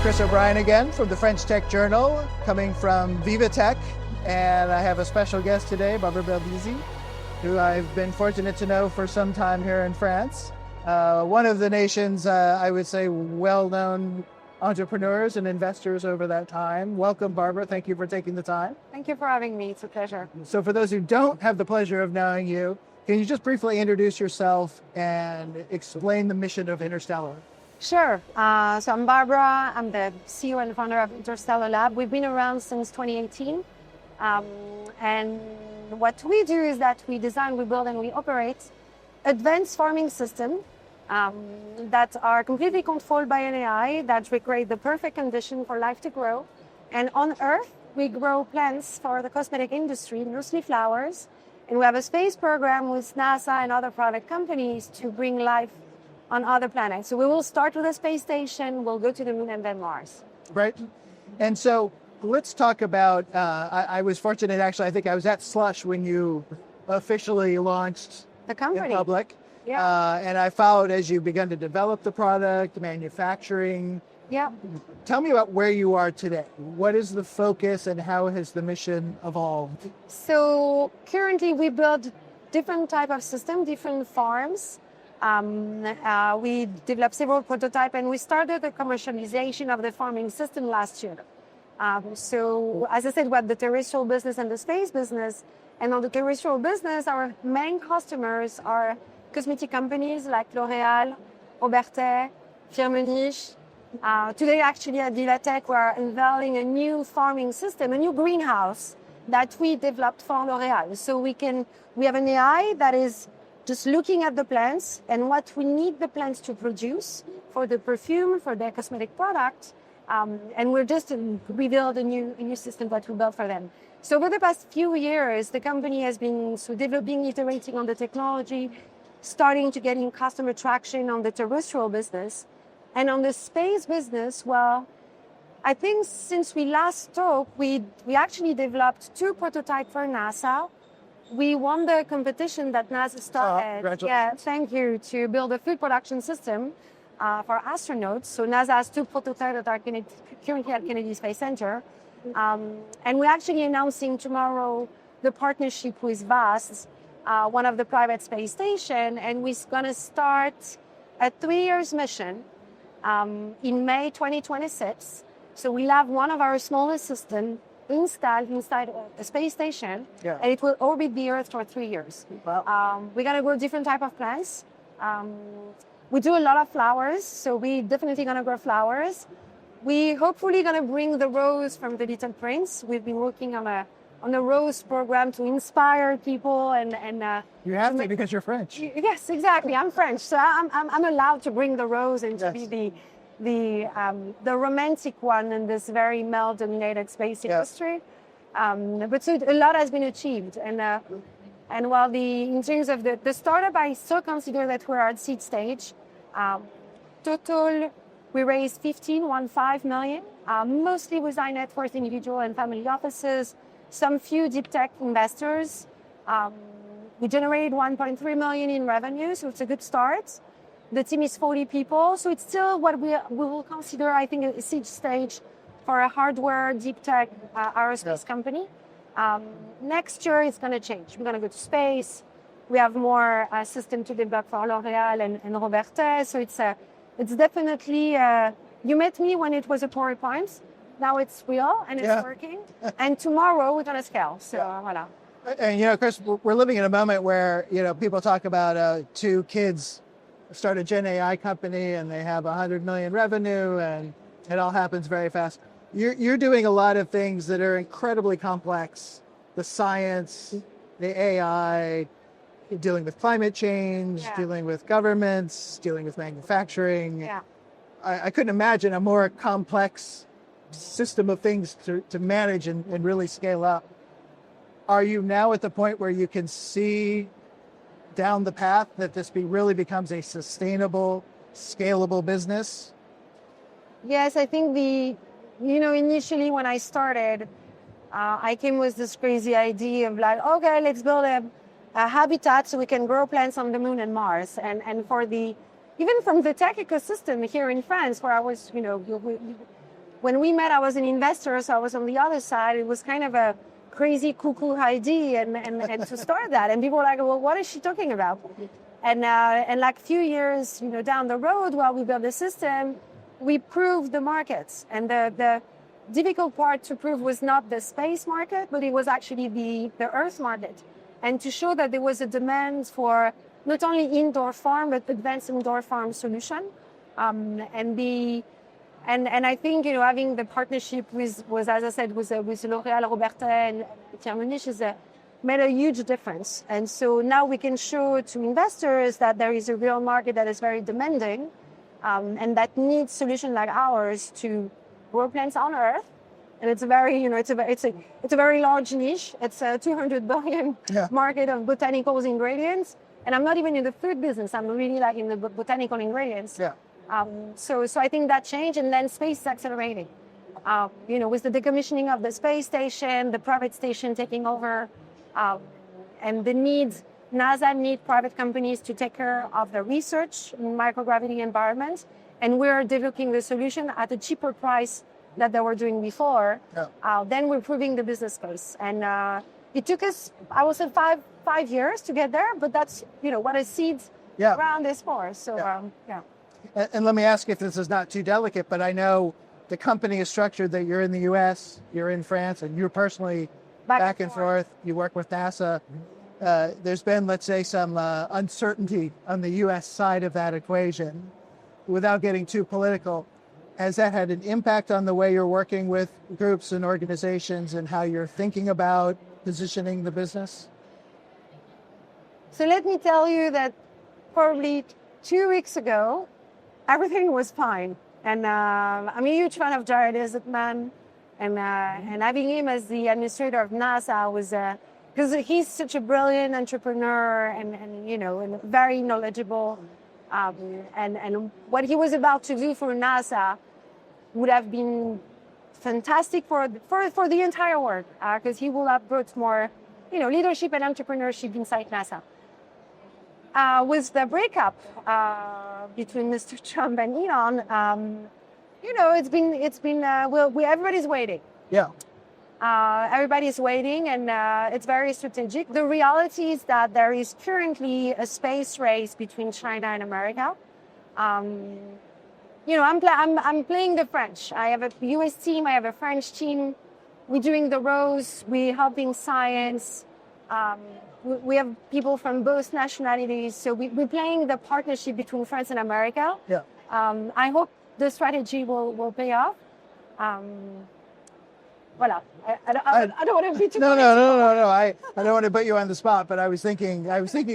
Chris O'Brien again from the French Tech Journal, coming from VivaTech, and I have a special guest today, Barbara Belvisi, who I've been fortunate to know for some time here in France. One of the nation's, I would say, well-known entrepreneurs and investors over that time. Welcome, Barbara. Thank you for taking the time. Thank you for having me. It's a pleasure. So for those who don't have the pleasure of knowing you, can you just briefly introduce yourself and explain the mission of Interstellar? Sure. So I'm Barbara. I'm the CEO and founder of Interstellar Lab. We've been around since 2018. And what we do is that we design, we build, and we operate advanced farming systems that are completely controlled by an AI that recreate the perfect condition for life to grow. And on Earth, we grow plants for the cosmetic industry, mostly flowers. And we have a space program with NASA and other product companies to bring life on other planets. So we will start with a space station, we'll go to the moon and then Mars. Right. And so let's talk about, I was fortunate actually, I think I was at Slush when you officially launched The company. in public. Yeah. And I followed as you began to develop the product, manufacturing. Yeah. Tell me about where you are today. What is the focus and how has the mission evolved? So currently we build different type of system, different farms. We developed several prototypes and we started the commercialization of the farming system last year. So as I said, we have the terrestrial business and the space business. And on the terrestrial business, our main customers are cosmetic companies like L'Oreal, Robertet, Firmenich. Today, actually, at VivaTech, we're unveiling a new farming system, a new greenhouse that we developed for L'Oreal. So we have an AI that is just looking at the plants and what we need the plants to produce for the perfume, for their cosmetic product. And we're just rebuild a new system that we built for them. So over the past few years, the company has been developing, iterating on the technology, starting to getting customer traction on the terrestrial business. And on the space business, well, I think since we last talked, we actually developed 2 prototypes for NASA. We won the competition that NASA started. Congratulations. Yeah, thank you, to build a food production system for astronauts. So NASA has 2 prototypes that are currently at Kennedy Space Center. And we're actually announcing tomorrow the partnership with VAST, one of the private space stations, and we're going to start a 3-year mission in May 2026. So we'll have one of our smallest systems installed inside a space station, and it will orbit the Earth for 3 years. Wow. We're going to grow different type of plants. We do a lot of flowers, so we definitely going to grow flowers. We hopefully going to bring the rose from the Little Prince. We've been working on a rose program to inspire people and You have to because you're French. Yes, exactly. I'm French, so I'm allowed to bring the rose and to be the romantic one in this very male-dominated space industry. But so a lot has been achieved, and while in terms of the startup, I still consider that we're at seed stage. Total, we raised 15 million, mostly with high net worth individual and family offices, some few deep tech investors. We generated 1.3 million in revenue, so it's a good start. The team is 40 people, so it's still what we will consider, I think, a seed stage for a hardware deep tech aerospace company. Next year, it's going to change. We're going to go to space. We have more system to develop for L'Oreal and Robertet, so it's definitely. You met me when it was a PowerPoint. Now it's real and it's working. And tomorrow we're going to scale. So voila. And Chris, we're living in a moment where people talk about 2 kids start a Gen AI company and they have 100 million revenue and it all happens very fast. You're doing a lot of things that are incredibly complex. The science, the AI, dealing with climate change, dealing with governments, dealing with manufacturing. Yeah. I couldn't imagine a more complex system of things to manage and really scale up. Are you now at the point where you can see down the path that this really becomes a sustainable, scalable business? Yes, I think initially when I started, I came with this crazy idea of like, okay, let's build a habitat so we can grow plants on the moon and Mars. And for even from the tech ecosystem here in France, where I was, when we met, I was an investor, so I was on the other side. It was kind of a crazy, cuckoo idea, and to start that, and people were like, "Well, what is she talking about?" And like a few years, down the road, while we built the system, we proved the markets, and the difficult part to prove was not the space market, but it was actually the Earth market, and to show that there was a demand for not only indoor farm but advanced indoor farm solution, and I think having the partnership with as I said with L'Oréal, Robertet, and Firmenich made a huge difference. And so now we can show to investors that there is a real market that is very demanding, and that needs solutions like ours to grow plants on Earth. And it's a very, it's a very large niche. It's a 200 billion market of botanicals ingredients. And I'm not even in the food business. I'm really like in the botanical ingredients. Yeah. So I think that changed, and then space is accelerating. With the decommissioning of the space station, the private station taking over, and the needs, NASA need private companies to take care of the research in microgravity environments, and we're developing the solution at a cheaper price that they were doing before. Yeah. Then we're proving the business case, and it took us, I would say, five years to get there, but that's what a seed round is for. So yeah. And let me ask if this is not too delicate, but I know the company is structured that you're in the U.S., you're in France, and you're personally back and forth. You work with NASA. There's been, let's say, some uncertainty on the U.S. side of that equation. Without getting too political, has that had an impact on the way you're working with groups and organizations and how you're thinking about positioning the business? So let me tell you that probably 2 weeks ago, everything was fine. And I'm a huge fan of Jared Isaacman, and having him as the administrator of NASA was because he's such a brilliant entrepreneur and very knowledgeable. And what he was about to do for NASA would have been fantastic for the entire world, because he will have brought more leadership and entrepreneurship inside NASA. With the breakup between Mr. Trump and Elon, it's been everybody's waiting. Yeah. Everybody's waiting, and it's very strategic. The reality is that there is currently a space race between China and America. I'm playing the French. I have a US team. I have a French team. We're doing the rows. We're helping science. We have people from both nationalities. So we're playing the partnership between France and America. Yeah. I hope the strategy will pay off. Voilà. I don't want to be too. No. I don't want to put you on the spot, but I was thinking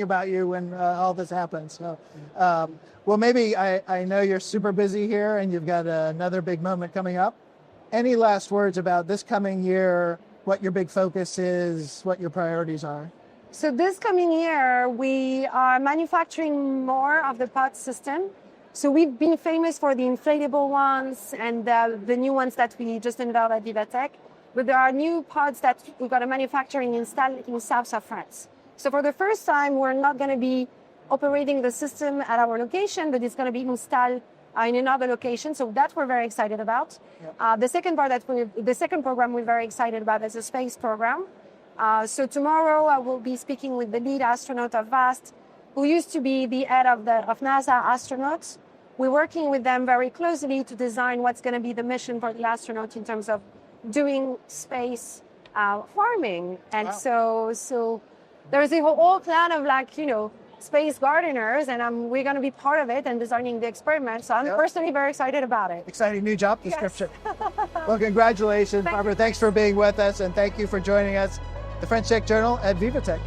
about you when all this happened. So, well, maybe I know you're super busy here, and you've got another big moment coming up. Any last words about this coming year? What your big focus is? What your priorities are? So this coming year, we are manufacturing more of the pod system. So we've been famous for the inflatable ones and the new ones that we just unveiled at VivaTech. But there are new pods that we've got a manufacturing installed in south of France. So for the first time, we're not going to be operating the system at our location, but it's going to be installed in another location. So that we're very excited about. Yep. The second program we're very excited about is a space program. So tomorrow I will be speaking with the lead astronaut of VAST, who used to be the head of NASA astronauts. We're working with them very closely to design what's going to be the mission for the astronauts in terms of doing space farming. And wow. So there's a whole plan of space gardeners, and we're going to be part of it and designing the experiment. So I'm personally very excited about it. Exciting new job description. Yes. Well, congratulations, Barbara. Thanks for being with us, and thank you for joining us, the French Tech Journal at VivaTech.